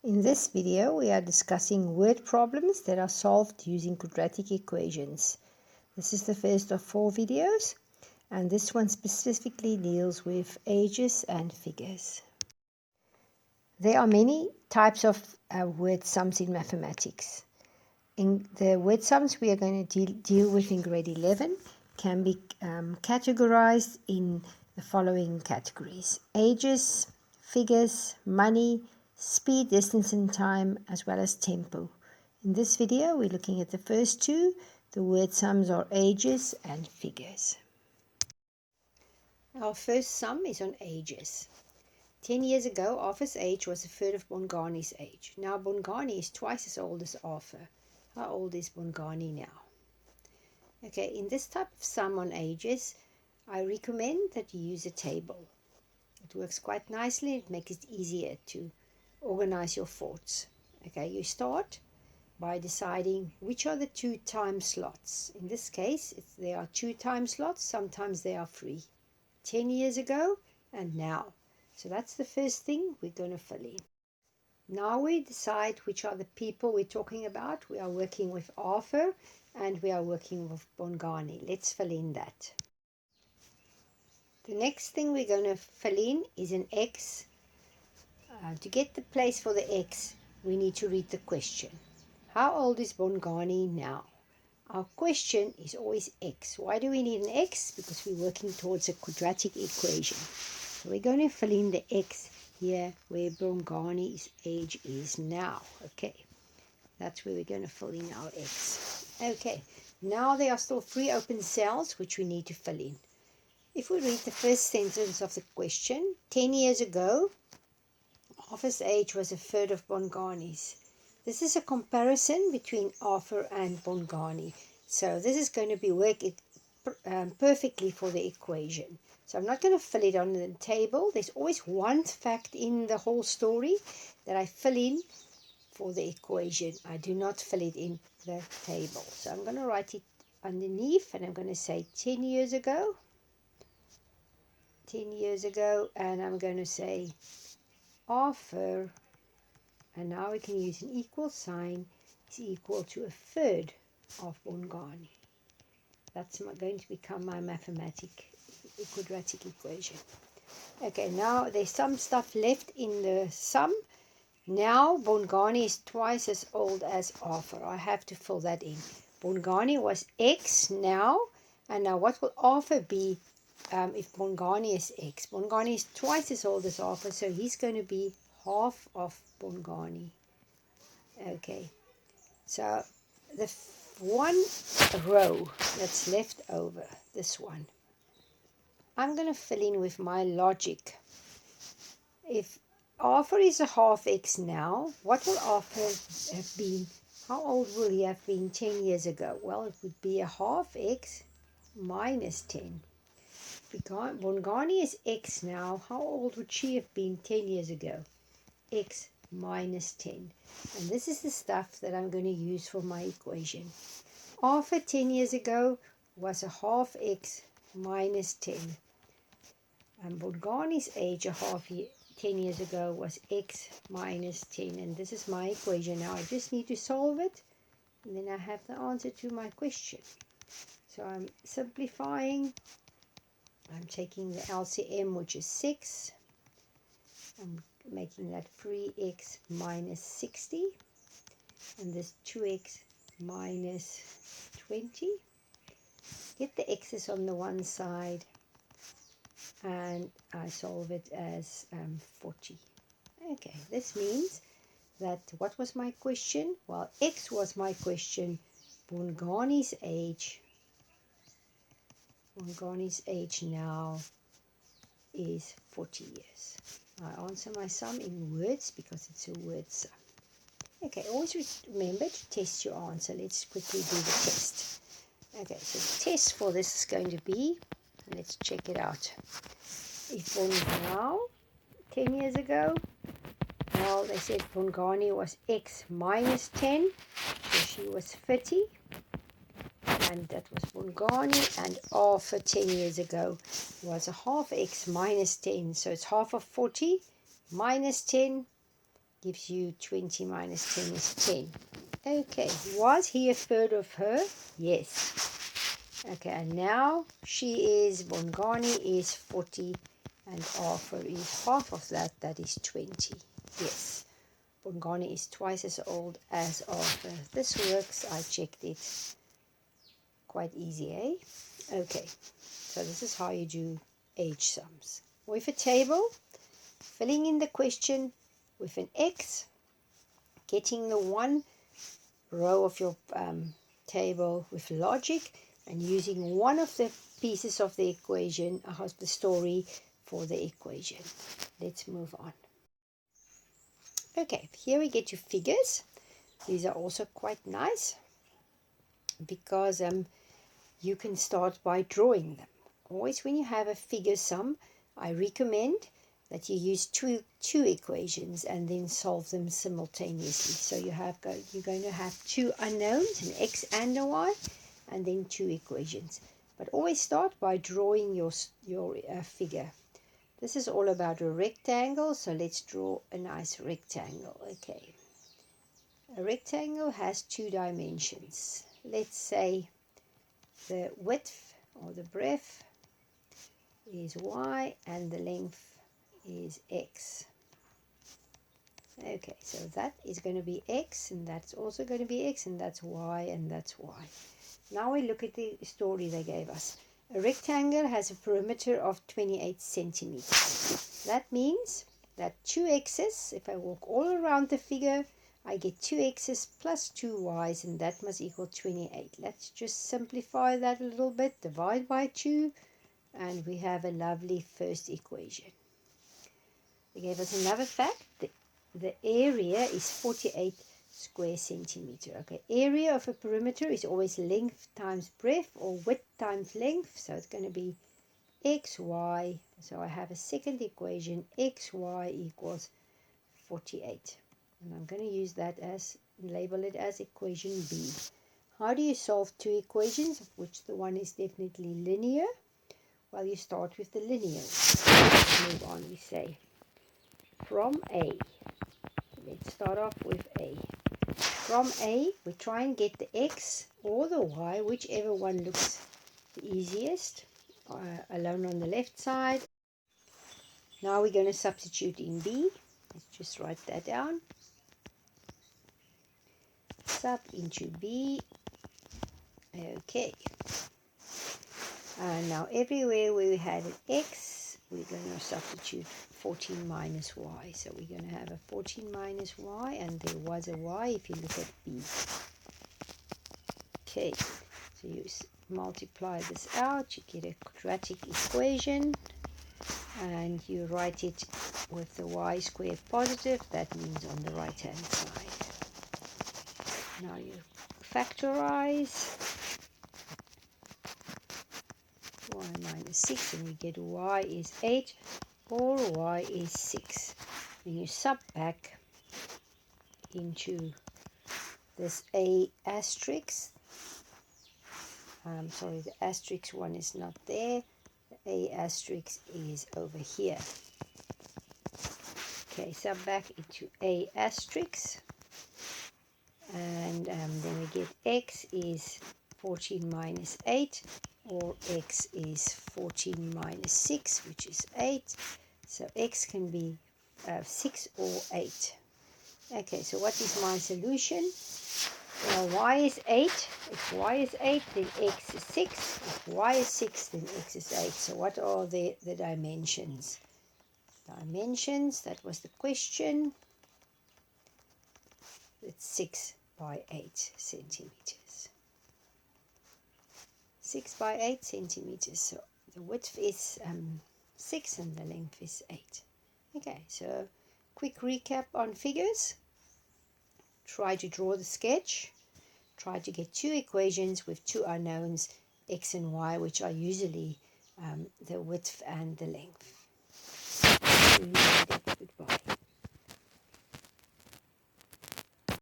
In this video, we are discussing word problems that are solved using quadratic equations. This is the first of 4 videos, and this one specifically deals with ages and figures. There are many types of word sums in mathematics. In the word sums we are going to deal with in grade 11 can be categorized in the following categories: ages, figures, money, speed, distance and time, as well as tempo. In this video we're looking at the first two. The word sums are ages and figures. Our first sum is on ages. 10 years ago, Arthur's age was a third of Bongani's age. Now Bongani is twice as old as Arthur. How old is Bongani now? Okay, in this type of sum on ages, I recommend that you use a table. It works quite nicely. It makes it easier to organize your thoughts. Okay, you start by deciding which are the 2 time slots. In this case, there are 2 time slots. Sometimes there are 3. 10 years ago and now. So that's the first thing we're going to fill in. Now we decide which are the people we're talking about. We are working with Arthur and we are working with Bongani. Let's fill in that. The next thing we're going to fill in is an X. To get the place for the X, we need to read the question. How old is Bongani now? Our question is always X. Why do we need an X? Because we're working towards a quadratic equation. So we're going to fill in the X here where Bongani's age is now. Okay, that's where we're going to fill in our X. Okay, now there are still 3 open cells which we need to fill in. If we read the first sentence of the question, 10 years ago, Arthur's age was a third of Bongani's. This is a comparison between Arthur and Bongani. So this is going to be working perfectly for the equation. So I'm not going to fill it on the table. There's always one fact in the whole story that I fill in for the equation. I do not fill it in the table. So I'm going to write it underneath and I'm going to say 10 years ago. 10 years ago, and I'm going to say Arthur, and now we can use an equal sign, is equal to a third of Bongani. That's going to become my quadratic equation. Okay, now there's some stuff left in the sum. Now Bongani is twice as old as Arthur. I have to fill that in. Bongani was X now, and now what will Arthur be if Bongani is X? Bongani is twice as old as Arthur, so he's going to be half of Bongani. Okay, so the one row that's left over, this one, I'm going to fill in with my logic. If Arthur is a half X now, what will Arthur have been? How old will he have been 10 years ago? Well, it would be a half X minus 10. Bongani is X now. How old would she have been 10 years ago? X minus 10. And this is the stuff that I'm going to use for my equation. Arthur 10 years ago was a half X minus 10. And Bongani's age 10 years ago was X minus 10. And this is my equation. Now I just need to solve it. And then I have the answer to my question. So I'm simplifying. I'm taking the LCM, which is 6. I'm making that 3x minus 60. And this 2x minus 20. Get the x's on the one side. And I solve it as 40. Okay, this means that what was my question? Well, x was my question. Bongani's age now is 40 years. I answer my sum in words because it's a word sum. Okay, always remember to test your answer. Let's quickly do the test. Okay, so the test for this is going to be, let's check it out. If now, 10 years ago, well, they said Bongani was X minus 10, so she was 30. And that was Bongani, and Arthur 10 years ago was a half X minus 10. So it's half of 40 minus 10, gives you 20 minus 10 is 10. Okay, was he a third of her? Yes. Okay, and now Bongani is 40, and Arthur is half of that, that is 20. Yes, Bongani is twice as old as Arthur. This works, I checked it. Quite easy, eh? Okay, so this is how you do age sums. With a table, filling in the question with an X, getting the one row of your table with logic, and using one of the pieces of the equation, of the story, for the equation. Let's move on. Okay, here we get to figures. These are also quite nice because you can start by drawing them. Always when you have a figure sum, I recommend that you use two equations and then solve them simultaneously. So you're going to have two unknowns, an x and a y, and then two equations. But always start by drawing your figure. This is all about a rectangle, so let's draw a nice rectangle. Okay, a rectangle has two dimensions. Let's say the width or the breadth is y and the length is x. Okay, so that is going to be x, and that's also going to be x, and that's y, and that's y. Now we look at the story they gave us. A rectangle has a perimeter of 28 centimeters. That means that 2x's, if I walk all around the figure, I get 2x's plus 2y's, and that must equal 28. Let's just simplify that a little bit. Divide by 2, and we have a lovely first equation. They gave us another fact. The area is 48 square centimeter. Okay, area of a perimeter is always length times breadth, or width times length. So it's going to be xy. So I have a second equation, xy equals 48. And I'm going to use that as, label it as equation B. How do you solve two equations, of which the one is definitely linear? Well, you start with the linear. Let's move on. We say from A. Let's start off with A. From A, we try and get the x or the y, whichever one looks the easiest, alone on the left side. Now we're going to substitute in B. Let's just write that down. Sub into B. Okay. And now everywhere where we had an x, we're going to substitute 14 minus y. So we're going to have a 14 minus y, and there was a y if you look at B. Okay, so you multiply this out, you get a quadratic equation, and you write it with the y squared positive. That means on the right hand side. Now you factorize y minus 6, and you get y is 8 or y is 6. And you sub back into this a asterisk. Sorry, the asterisk one is not there. The a asterisk is over here. Okay, sub back into a asterisk. And then we get x is 14 minus 8, or x is 14 minus 6, which is 8. So x can be 6 or 8. Okay, so what is my solution? Well, y is 8. If y is 8, then x is 6. If y is 6, then x is 8. So what are the dimensions? Dimensions, that was the question. It's 6 by 8 centimeters. 6 by 8 centimeters. So the width is 6 and the length is 8. Okay, so quick recap on figures. Try to draw the sketch. Try to get two equations with two unknowns, x and y, which are usually the width and the length.